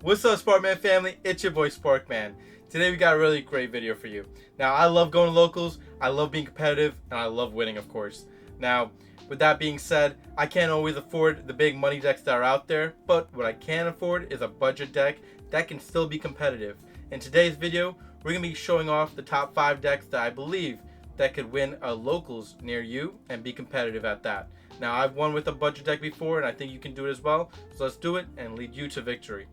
What's up, Sparkman family? It's your boy Sparkman. Today we got a really great video for you. Now, I love going to locals, I love being competitive, and I love winning, of course. Now, with that being said, I can't always afford the big money decks that are out there, but what I can afford is a budget deck that can still be competitive. In today's video, we're going to be showing off the top 5 decks that I believe that could win a locals near you and be competitive at that. Now, I've won with a budget deck before, and I think you can do it as well, so let's do it and lead you to victory.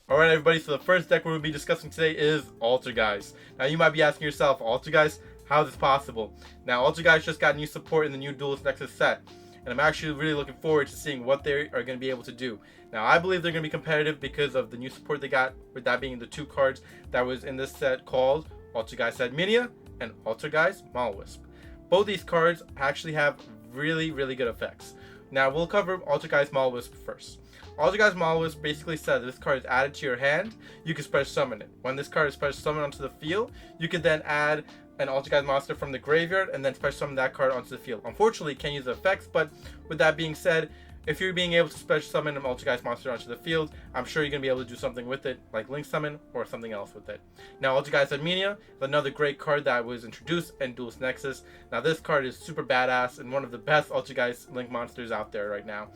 Alright everybody, so the first deck we're going to be discussing today is Altergeist. Now you might be asking yourself, Altergeist, how is this possible? Now Altergeist just got new support in the new Duelist NEXUS set, and I'm actually really looking forward to seeing what they are going to be able to do. Now I believe they're going to be competitive because of the new support they got, with that being the 2 cards that was in this set called Altergeist Adminia and Altergeist Malwisp. Both these cards actually have really good effects. Now we'll cover Altergeist Malwisp first. Altergeist Malwisp basically says this card is added to your hand, you can special summon it. When this card is special summoned onto the field, you can then add an Altergeist monster from the graveyard and then special summon that card onto the field. Unfortunately, you can't use the effects, but with that being said, if you're being able to special summon an Altergeist monster onto the field, I'm sure you're going to be able to do something with it, like Link Summon or something else with it. Now, Altergeist Adminia is another great card that was introduced in Duelist NEXUS. Now, this card is super badass and one of the best Altergeist Link monsters out there right now.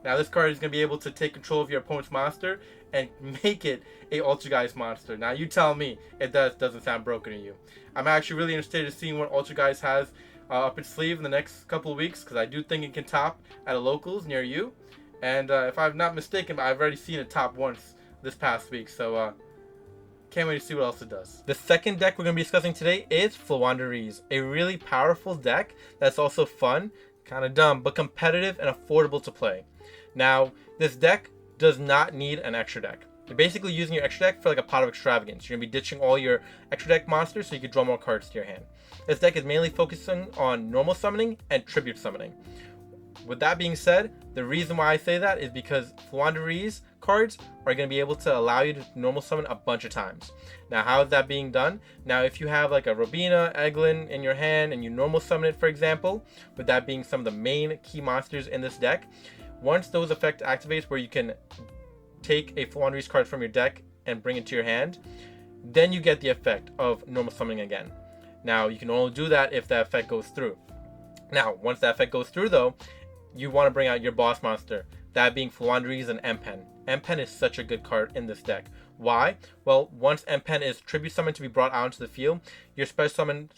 Now this card is going to be able to take control of your opponent's monster and make it a Altergeist monster. Now you tell me if that doesn't sound broken to you. I'm actually really interested in seeing what Altergeist has up its sleeve in the next couple of weeks, because I do think it can top at a locals near you. And if I'm not mistaken, I've already seen it top once this past week, so can't wait to see what else it does. The second deck we're going to be discussing today is Flounderies, a really powerful deck that's also fun, kind of dumb, but competitive and affordable to play. Now, this deck does not need an extra deck. You're basically using your extra deck for like a pot of extravagance. You're going to be ditching all your extra deck monsters so you can draw more cards to your hand. This deck is mainly focusing on normal summoning and tribute summoning. With that being said, the reason why I say that is because Flounderies cards are going to be able to allow you to normal summon a bunch of times. Now, how is that being done? Now, if you have like a Robina, Eglin in your hand and you normal summon it, for example, with that being some of the main key monsters in this deck, once those effects activates where you can take a Flounderies card from your deck and bring it to your hand, then you get the effect of normal summoning again. Now, you can only do that if that effect goes through. Now, once that effect goes through though, you want to bring out your boss monster, that being Flounderies and M-Pen. M-Pen is such a good card in this deck. Why? Well, once M-Pen is tribute summoned to be brought out into the field, your special summon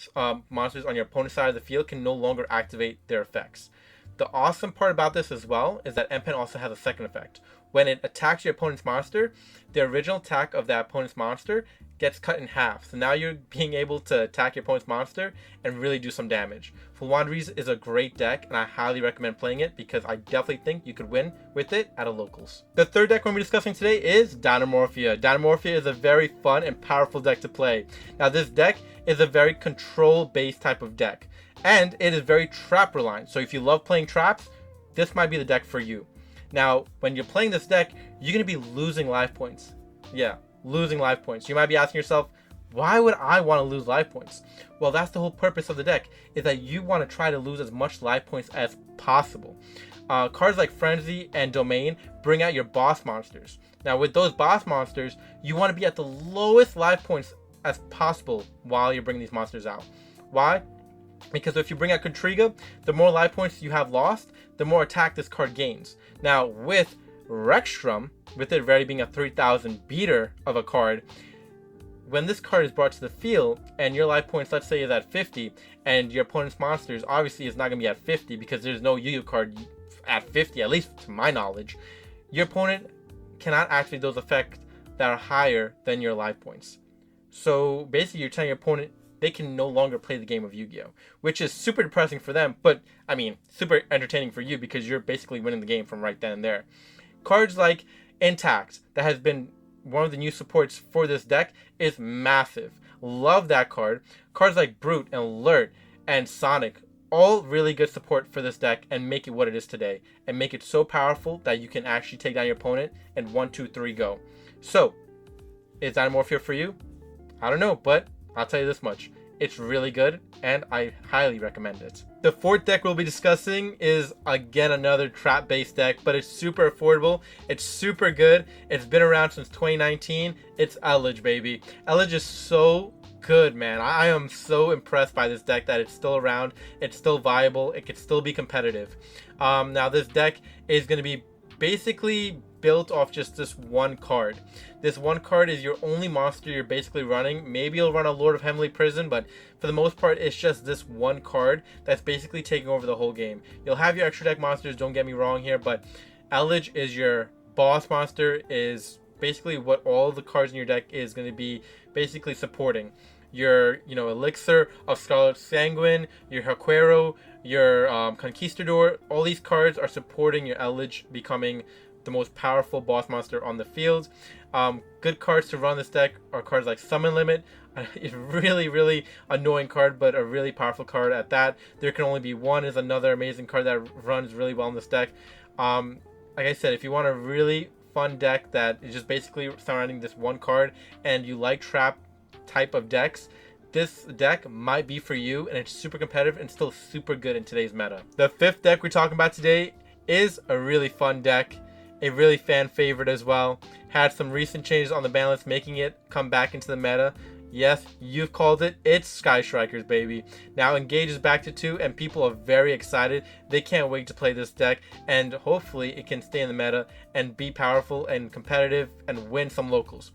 monsters on your opponent's side of the field can no longer activate their effects. The awesome part about this as well is that M-Pen also has a second effect. When it attacks your opponent's monster, the original attack of that opponent's monster gets cut in half. So now you're being able to attack your opponent's monster and really do some damage. Flounderies is a great deck and I highly recommend playing it because I definitely think you could win with it at a locals. The third deck we're going to be discussing today is Dynamorphia. Dynamorphia is a very fun and powerful deck to play. Now this deck is a very control-based type of deck. And it is very trap reliant. So if you love playing traps, this might be the deck for you. Now, when you're playing this deck, you're going to be losing life points. Yeah, losing life points. You might be asking yourself, why would I want to lose life points? Well, that's the whole purpose of the deck, is that you want to try to lose as much life points as possible. Cards like Frenzy and Domain bring out your boss monsters. Now, with those boss monsters, you want to be at the lowest life points as possible while you're bringing these monsters out. Why? Because if you bring out Contriga, the more life points you have lost, the more attack this card gains. Now, with Rexstrum, with it already being a 3000 beater of a card, when this card is brought to the field and your life points, let's say, is at 50, and your opponent's monsters obviously is not going to be at 50 because there's no Yu-Gi-Oh card at 50, at least to my knowledge, your opponent cannot activate those effects that are higher than your life points. So basically, you're telling your opponent they can no longer play the game of Yu-Gi-Oh, which is super depressing for them, but I mean, super entertaining for you because you're basically winning the game from right then and there. Cards like Intact, that has been one of the new supports for this deck, is massive. Love that card. Cards like Brute and Alert and Sonic, all really good support for this deck and make it what it is today, and make it so powerful that you can actually take down your opponent in 1, 2, 3 go. So, is Dynamorphia for you? I don't know, but I'll tell you this much. It's really good, and I highly recommend it. The fourth deck we'll be discussing is, again, another trap-based deck, but it's super affordable. It's super good. It's been around since 2019. It's Elidge, baby. Elidge is so good, man. I am so impressed by this deck that it's still around. It's still viable. It could still be competitive. Now, this deck is going to be basically built off just this one card. This one card is your only monster you're basically running. Maybe you'll run a Lord of Heavenly Prison, but for the most part, it's just this one card that's basically taking over the whole game. You'll have your extra deck monsters, don't get me wrong here, but Elidge is your boss monster, is basically what all the cards in your deck is going to be basically supporting. Your, Elixir of Scarlet Sanguine, your Haquero, your Conquistador, all these cards are supporting your Elidge becoming the most powerful boss monster on the field. Good cards to run this deck are cards like Summon Limit. It's really annoying card, but a really powerful card at that. There Can Only Be One is another amazing card that runs really well in this deck. Like I said, if you want a really fun deck that is just basically surrounding this one card and you like trap type of decks, this deck might be for you, and it's super competitive and still super good in today's meta. The fifth deck we're talking about today is a really fun deck, a really fan favorite as well. Had some recent changes on the ban list, making it come back into the meta. Yes, you've called it. It's Sky Strikers, baby. Now Engage is back to 2, and people are very excited. They can't wait to play this deck, and hopefully it can stay in the meta and be powerful and competitive and win some locals.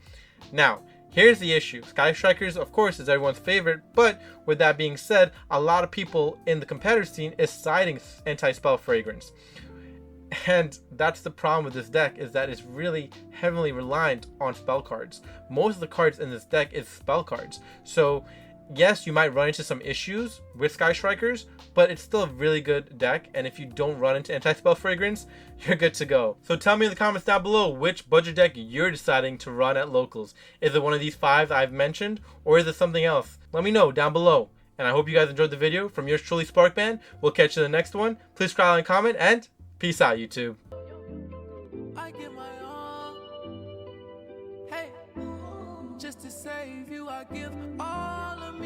Now, here's the issue. Sky Strikers, of course, is everyone's favorite, but with that being said, a lot of people in the competitive scene is citing Anti-Spell Fragrance. And that's the problem with this deck, is that it's really heavily reliant on spell cards. Most of the cards in this deck is spell cards. So yes, you might run into some issues with Sky Strikers, but it's still a really good deck, and if you don't run into Anti-Spell Fragrance, you're good to go. So tell me in the comments down below which budget deck you're deciding to run at locals. Is it one of these 5 I've mentioned, or is it something else? Let me know down below. And I hope you guys enjoyed the video. From yours truly, Sparkman. We'll catch you in the next one. Please subscribe and comment, and peace out, YouTube. I give my all, hey, just to save you, I give all of me.